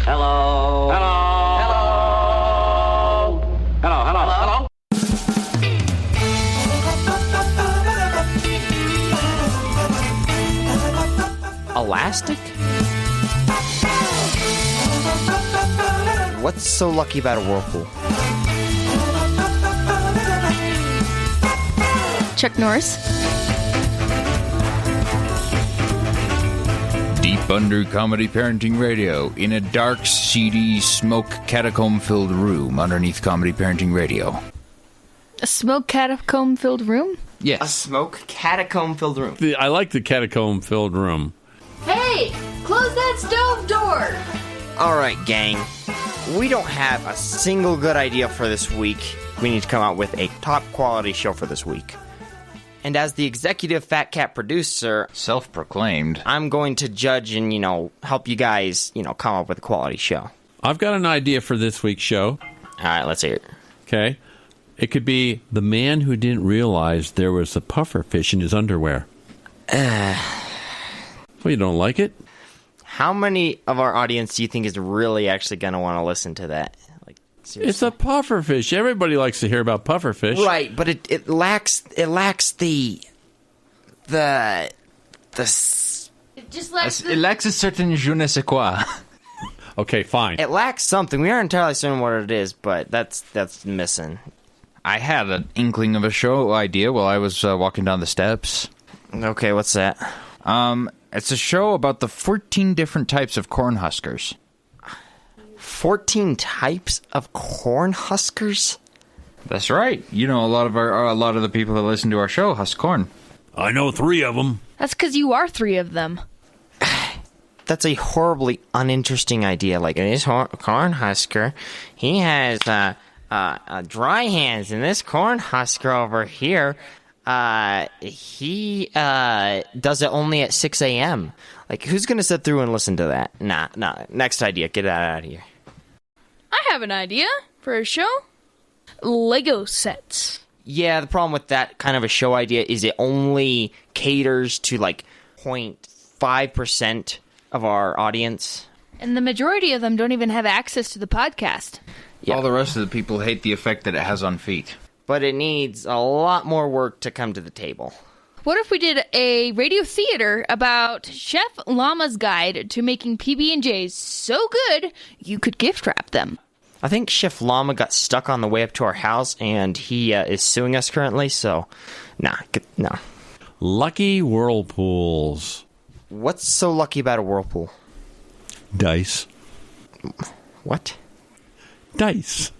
Hello. Hello. Hello. Hello. Hello. Hello. Elastic? What's so lucky about a whirlpool? Chuck Norris. Deep under Comedy Parenting Radio, in a dark, seedy, smoke catacomb-filled room underneath Comedy Parenting Radio. A smoke catacomb-filled room? Yes. A smoke catacomb-filled room. I like the catacomb-filled room. Hey, close that stove door! All right, gang. We don't have a single good idea for this week. We need to come out with a top-quality show for this week. And as the executive Fat Cat producer, Self-proclaimed. I'm going to judge and, help you guys, come up with a quality show. I've got an idea for this week's show. All right, let's hear it. Okay? It could be the man who didn't realize there was a puffer fish in his underwear. Well, you don't like it? How many of our audience do you think is really actually going to want to listen to that? Like, seriously. It's a puffer fish. Everybody likes to hear about puffer fish. Right, but it lacks the It just lacks It lacks a certain je ne sais quoi. Okay, fine. it lacks something. We aren't entirely certain what it is, but that's missing. I had an inkling of a show idea while I was walking down the steps. Okay, what's that? It's a show about the 14 different types of corn huskers. 14 types of corn huskers? That's right. A lot of the people that listen to our show husk corn. I know 3 of them. That's because you are 3 of them. That's a horribly uninteresting idea. Like, this corn husker, he has dry hands, and this corn husker over here, he does it only at 6 a.m. Like, who's going to sit through and listen to that? Nah. Next idea. Get that out of here. I have an idea for a show. Lego sets. Yeah, the problem with that kind of a show idea is it only caters to, 0.5% of our audience. And the majority of them don't even have access to the podcast. Yeah. All the rest of the people hate the effect that it has on feet. But it needs a lot more work to come to the table. What if we did a radio theater about Chef Llama's guide to making PB&Js so good you could gift wrap them? I think Chef Llama got stuck on the way up to our house, and he is suing us currently, so no. Lucky whirlpools. What's so lucky about a whirlpool? Dice. What? Dice.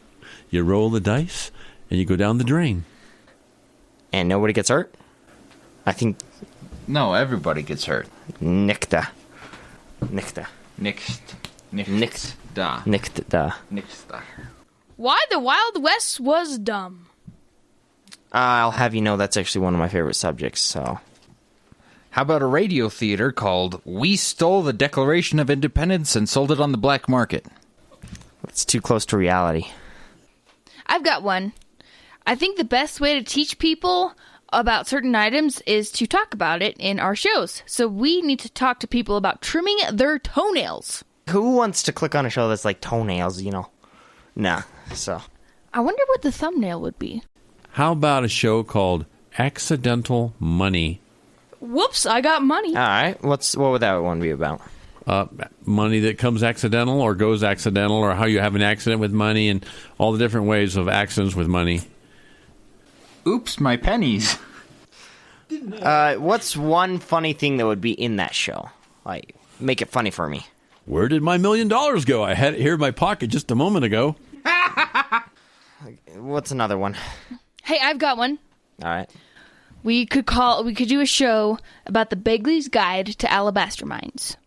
You roll the dice, and you go down the drain. And nobody gets hurt? I think No, everybody gets hurt. Nikta. Why the Wild West was dumb. I'll have you know that's actually one of my favorite subjects, so... How about a radio theater called We Stole the Declaration of Independence and Sold It on the Black Market? It's too close to reality. I've got one. I think the best way to teach people about certain items is to talk about it in our shows. So we need to talk to people about trimming their toenails. Who wants to click on a show that's like toenails, Nah, so... I wonder what the thumbnail would be. How about a show called Accidental Money? Whoops, I got money. All right, what would that one be about? Money that comes accidental or goes accidental, or how you have an accident with money and all the different ways of accidents with money. Oops, my pennies. What's one funny thing that would be in that show? Like, make it funny for me. Where did my $1 million go? I had it here in my pocket just a moment ago. What's another one? Hey, I've got one. All right. We could do a show about the Begley's Guide to Alabaster Mines.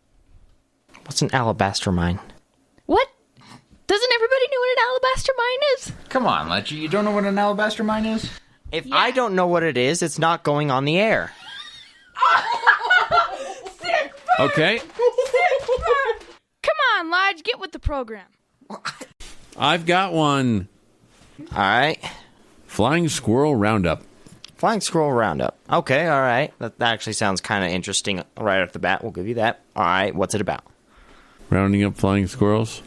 What's an alabaster mine? What? Doesn't everybody know what an alabaster mine is? Come on, Ledger. You don't know what an alabaster mine is? If I don't know what it is, it's not going on the air. Okay. Come on, Lodge, get with the program. I've got one. All right. Flying Squirrel Roundup. Flying Squirrel Roundup. Okay, all right. That actually sounds kind of interesting right off the bat. We'll give you that. All right, what's it about? Rounding up flying squirrels.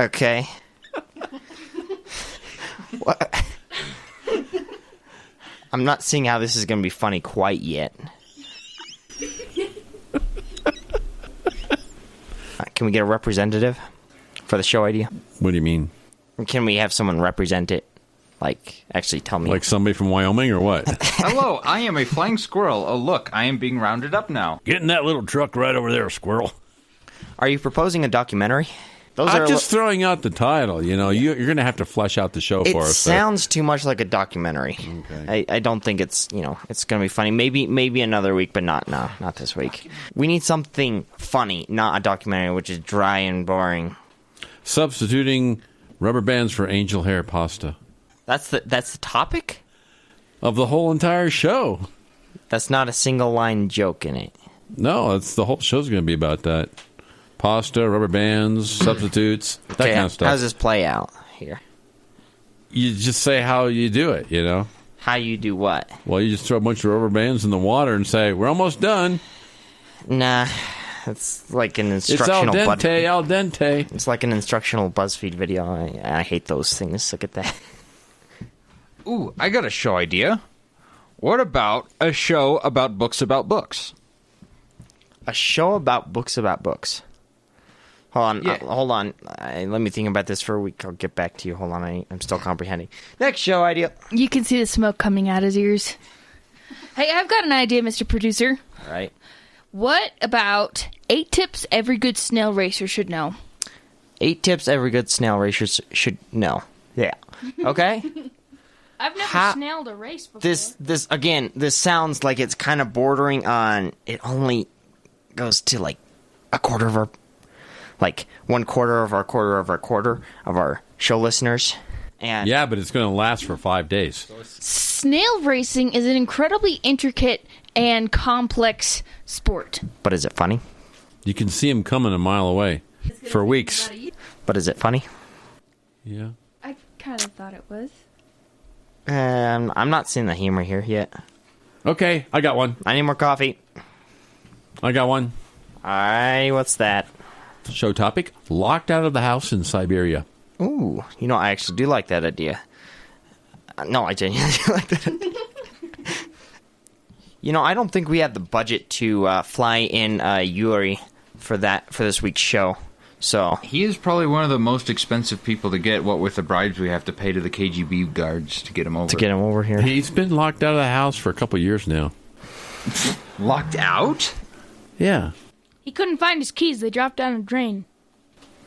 Okay. What? I'm not seeing how this is going to be funny quite yet. Can we get a representative for the show idea? What do you mean? Can we have someone represent it? Like, actually tell me. Like somebody from Wyoming or what? Hello, I am a flying squirrel. Oh, look, I am being rounded up now. Get in that little truck right over there, squirrel. Are you proposing a documentary? Those I'm are just throwing out the title. You know, you're going to have to flesh out the show It for us. sounds too much like a documentary. Okay. I don't think it's it's going to be funny. Maybe another week, but not this week. We need something funny, not a documentary, which is dry and boring. Substituting rubber bands for angel hair pasta. That's the topic? Of the whole entire show. That's not a single line joke in it. No, it's the whole show's going to be about that. Pasta, rubber bands, substitutes, that kind of stuff. How does this play out here? You just say how you do it, you know? How you do what? Well, you just throw a bunch of rubber bands in the water and say, we're almost done. Nah, it's like an It's al instructional. dente, al dente. It's like an instructional BuzzFeed video. I hate those things. Look at that. Ooh, I got a show idea. What about a show about books about books? A show about books about books. Hold on, Yeah. hold on. Let me think about this for a week. I'll get back to you. Hold on, I'm still comprehending. Next show idea. You can see the smoke coming out his ears. Hey, I've got an idea, Mr. Producer. All right. What about 8 tips every good snail racer should know? 8 tips every good snail racer should know. Yeah. Okay. I've never How- snailed a race before. This again. This sounds like it's kind of bordering on. It only goes to like a quarter of our, like 1/4 of our quarter of our quarter of our show listeners. And Yeah, but it's going to last for 5 days. Snail racing is an incredibly intricate and complex sport. But is it funny? You can see them coming a mile away for weeks. But is it funny? Yeah. I kind of thought it was. I'm not seeing the humor here yet. Okay, I got one. I need more coffee. I got one. Alright, what's that? Show topic, locked out of the house in Siberia. Ooh, I actually do like that idea. No, I genuinely do like that idea. I don't think we have the budget to fly in Yuri for this week's show. So He is probably one of the most expensive people to get, what with the bribes we have to pay to the KGB guards to get him over. to get him over here. He's been locked out of the house for a couple years now. Locked out? Yeah. He couldn't find his keys. They dropped down a drain.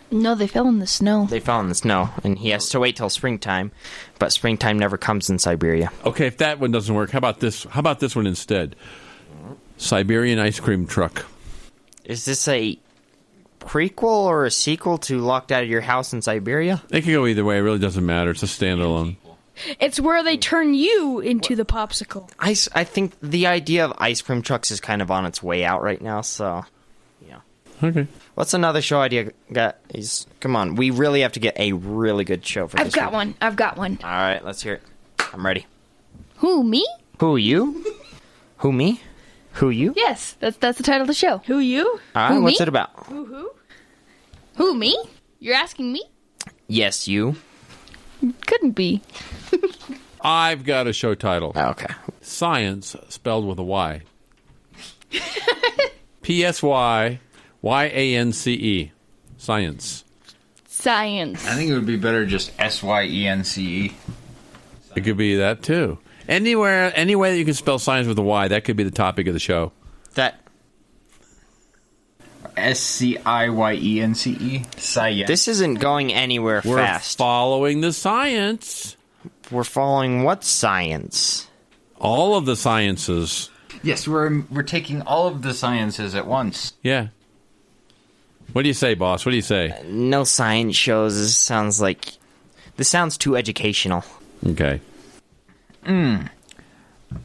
No, they fell in the snow. They fell in the snow, and he has to wait till springtime. But springtime never comes in Siberia. Okay, if that one doesn't work, how about this? How about this one instead? Siberian ice cream truck. Is this a prequel or a sequel to Locked Out of Your House in Siberia? It can go either way. It really doesn't matter. It's a standalone. It's where they turn you into the popsicle. I think the idea of ice cream trucks is kind of on its way out right now, so, yeah. Okay. What's another show idea, guys? Come on, we really have to get a really good show for this I've got week. one. I've got one. All right, let's hear it. I'm ready. Who, me? Who, you? Who, me? Who, you? Yes, that's the title of the show. Who, you? All right, Who, what's me? it about? Who, me? You're asking me? Yes, you. Couldn't be. I've got a show title. Okay. Science spelled with a Y. P-S-Y-Y-A-N-C-E. Science. Science. I think it would be better just SYENCE. It could be that too. Any way that you can spell science with a Y, that could be the topic of the show. That SCIYENCE. Science. this isn't going anywhere We're fast. following the science. We're following what science? All of the sciences. Yes, we're taking all of the sciences at once. Yeah. What do you say, boss? What do you say? No science shows. This sounds too educational. Okay.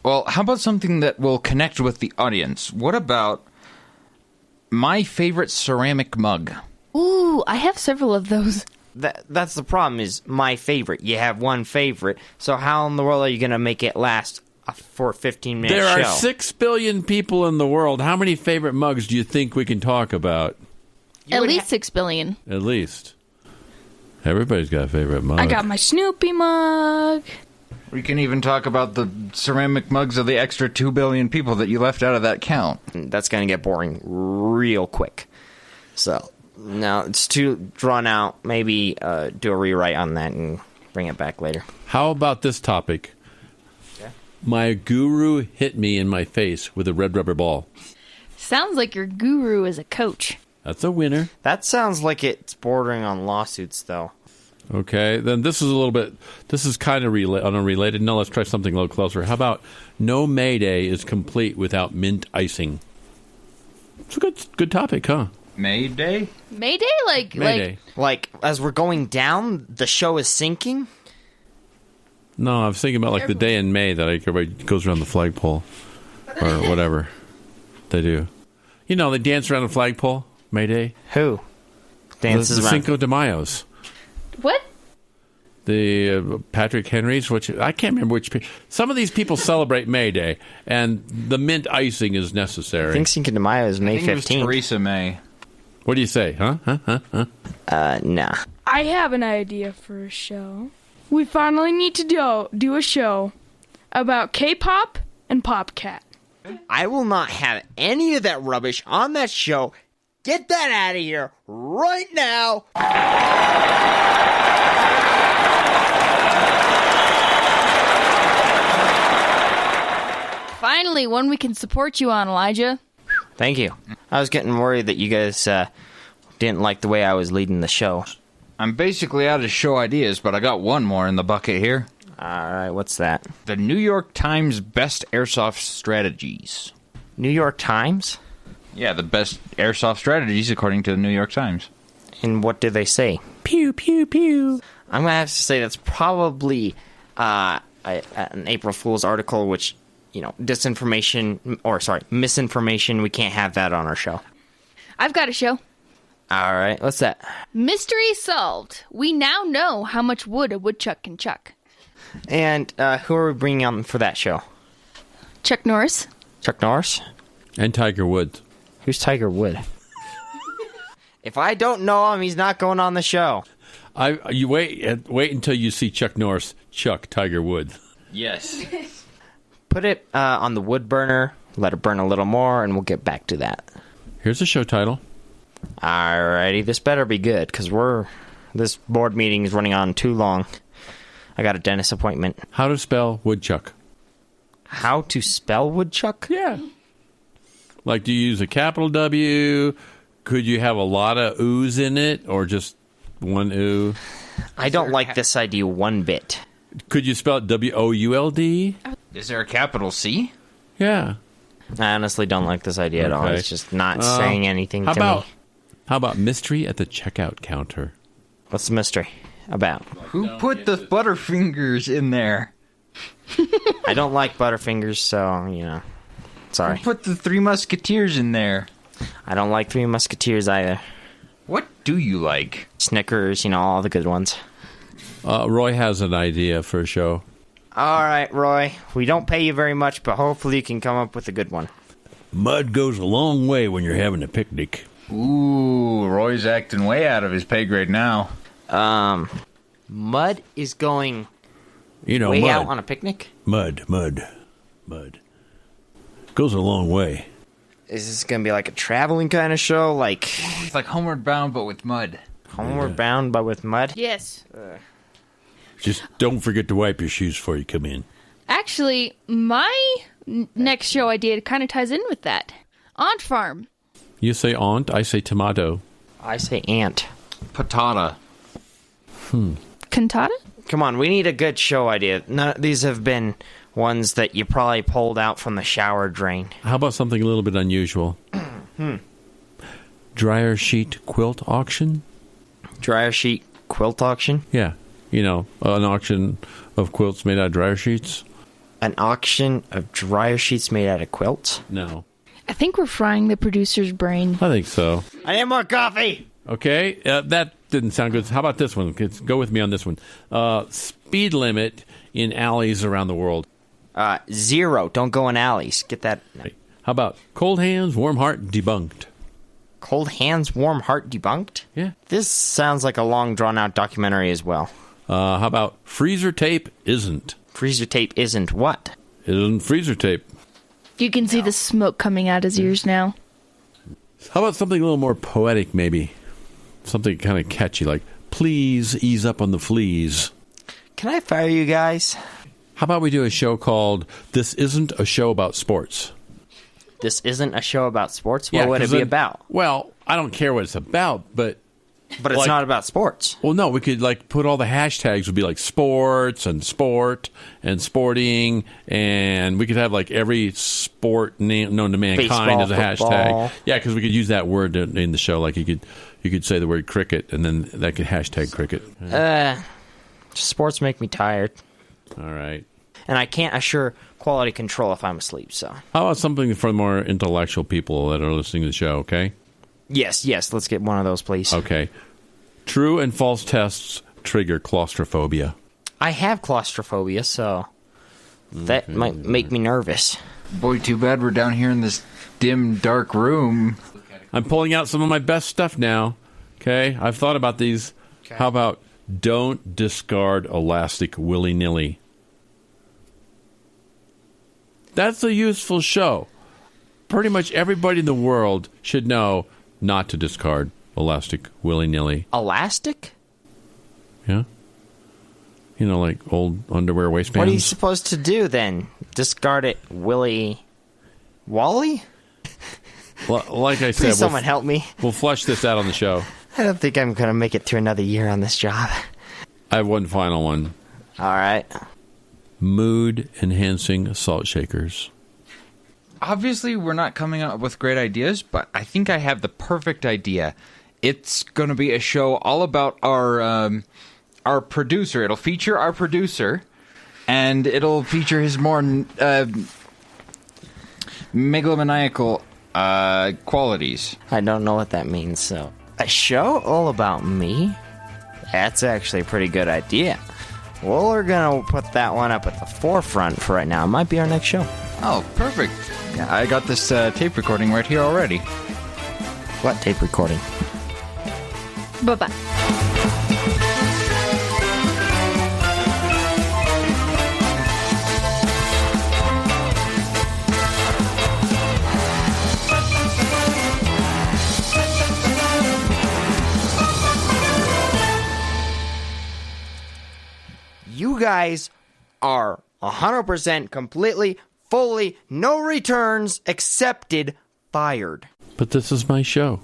Well, how about something that will connect with the audience? What about my favorite ceramic mug? Ooh, I have several of those. That's the problem. Is my favorite. You have one favorite. So how in the world are you going to make it last for a 15-minute show? There are 6 billion people in the world. How many favorite mugs do you think we can talk about? At least 6 billion. At least. Everybody's got a favorite mug. I got my Snoopy mug. We can even talk about the ceramic mugs of the extra 2 billion people that you left out of that count. That's going to get boring real quick. So, now it's too drawn out. Maybe do a rewrite on that and bring it back later. How about this topic? Yeah. My guru hit me in my face with a red rubber ball. Sounds like your guru is a coach. That's a winner. That sounds like it's bordering on lawsuits, though. Okay, then this is kind of unrelated. No, let's try something a little closer. How about no May Day is complete without mint icing? It's a good topic, huh? May Day? Mayday? May Day. Like, as we're going down, the show is sinking? No, I was thinking about like the day in May that everybody goes around the flagpole or whatever they do. You know, they dance around the flagpole, May Day. Who? Dances the around. Cinco de Mayos. What? The Patrick Henrys, which I can't remember which. Some of these people celebrate May Day, and the mint icing is necessary. I think Cinco de Mayo is May I think it was 15th. Theresa May. What do you say? Huh? Nah. I have an idea for a show. We finally need to do a show about K-pop and PopCat. I will not have any of that rubbish on that show. Get that out of here right now. Finally, one we can support you on, Elijah. Thank you. I was getting worried that you guys didn't like the way I was leading the show. I'm basically out of show ideas, but I got one more in the bucket here. All right, what's that? The New York Times Best Airsoft Strategies. New York Times? Yeah, the best airsoft strategies according to the New York Times. And what did they say? Pew, pew, pew. I'm going to have to say that's probably an April Fool's article, which, you know, misinformation. We can't have that on our show. I've got a show. All right, what's that? Mystery solved. We now know how much wood a woodchuck can chuck. And who are we bringing on for that show? Chuck Norris. Chuck Norris? And Tiger Woods. Who's Tiger Wood? If I don't know him, he's not going on the show. You wait until you see Chuck Norris chuck Tiger Woods. Yes. Put it on the wood burner, let it burn a little more, and we'll get back to that. Here's a show title. Alrighty, this better be good, because this board meeting is running on too long. I got a dentist appointment. How to spell woodchuck. How to spell woodchuck? Yeah. Like, do you use a capital W? Could you have a lot of oohs in it, or just one ooh? I don't like this idea one bit. Could you spell it W-O-U-L-D? Is there a capital C? Yeah. I honestly don't like this idea at all. Okay. It's just not saying anything to me. How about mystery at the checkout counter? What's the mystery about? Who put the Butterfingers in there? I don't like Butterfingers, so, you know. Sorry. Who put the Three Musketeers in there? I don't like Three Musketeers either. What do you like? Snickers, you know, all the good ones. Roy has an idea for a show. All right, Roy. We don't pay you very much, but hopefully you can come up with a good one. Mud goes a long way when you're having a picnic. Ooh, Roy's acting way out of his pay grade now. Mud is going Way out on a picnic? Mud. Goes a long way. Is this going to be like a traveling kind of show? Like It's like Homeward Bound, but with mud. Homeward Bound, but with mud? Yes. Just don't forget to wipe your shoes before you come in. Actually, my next show idea kind of ties in with that. Aunt Farm. You say aunt, I say tomato. I say ant. Patata. Cantata? Come on, we need a good show idea. These have been ones that you probably pulled out from the shower drain. How about something a little bit unusual? Dryer sheet quilt auction? Dryer sheet quilt auction? Yeah. An auction of quilts made out of dryer sheets? An auction of dryer sheets made out of quilts? No. I think we're frying the producer's brain. I think so. I need more coffee! Okay, that didn't sound good. How about this one? Go with me on this one. Speed limit in alleys around the world. 0. Don't go in alleys. Get that. How about cold hands, warm heart, debunked? Cold Hands, Warm Heart Debunked? Yeah. This sounds like a long, drawn-out documentary as well. How about freezer tape isn't? Freezer tape isn't what? Isn't freezer tape. You can see the smoke coming out his ears now. How about something a little more poetic, maybe? Something kind of catchy, like, please ease up on the fleas. Can I fire you guys? How about we do a show called This Isn't a Show About Sports? This isn't a show about sports? What would it 'cause be then- about? Well, I don't care what it's about, but... But it's like- not about sports. Well, no, we could like put all the hashtags would be like sports and sport and sporting, and we could have like every sport known to mankind Baseball, as a football. hashtag. Yeah, because we could use that word in the show. Like you could say the word cricket, and then that could hashtag cricket. Sports make me tired. All right. And I can't assure quality control if I'm asleep, so. How about something for more intellectual people that are listening to the show? Okay. Yes, let's get one of those, please. Okay. True and false tests trigger claustrophobia. I have claustrophobia, so that might make me nervous. Boy, too bad we're down here in this dim, dark room. I'm pulling out some of my best stuff now. Okay, I've thought about these. Okay. How about don't discard elastic willy-nilly? That's a useful show. Pretty much everybody in the world should know not to discard elastic willy-nilly. Elastic? Yeah? You know, like old underwear waistbands. What are you supposed to do then? Discard it, Willy Wally? Like I said, Please, someone help me. we'll flush this out on the show. I don't think I'm going to make it through another year on this job. I have one final one. All right. Mood-enhancing salt shakers. Obviously, we're not coming up with great ideas, but I think I have the perfect idea. It's going to be a show all about our producer. It'll feature our producer, and it'll feature his more megalomaniacal qualities. I don't know what that means, so. A show all about me? That's actually a pretty good idea. Well, we're going to put that one up at the forefront for right now. It might be our next show. Oh, perfect. Yeah, I got this tape recording right here already. What tape recording? Bye-bye. You guys are 100% completely, fully, no returns accepted, fired. But this is my show.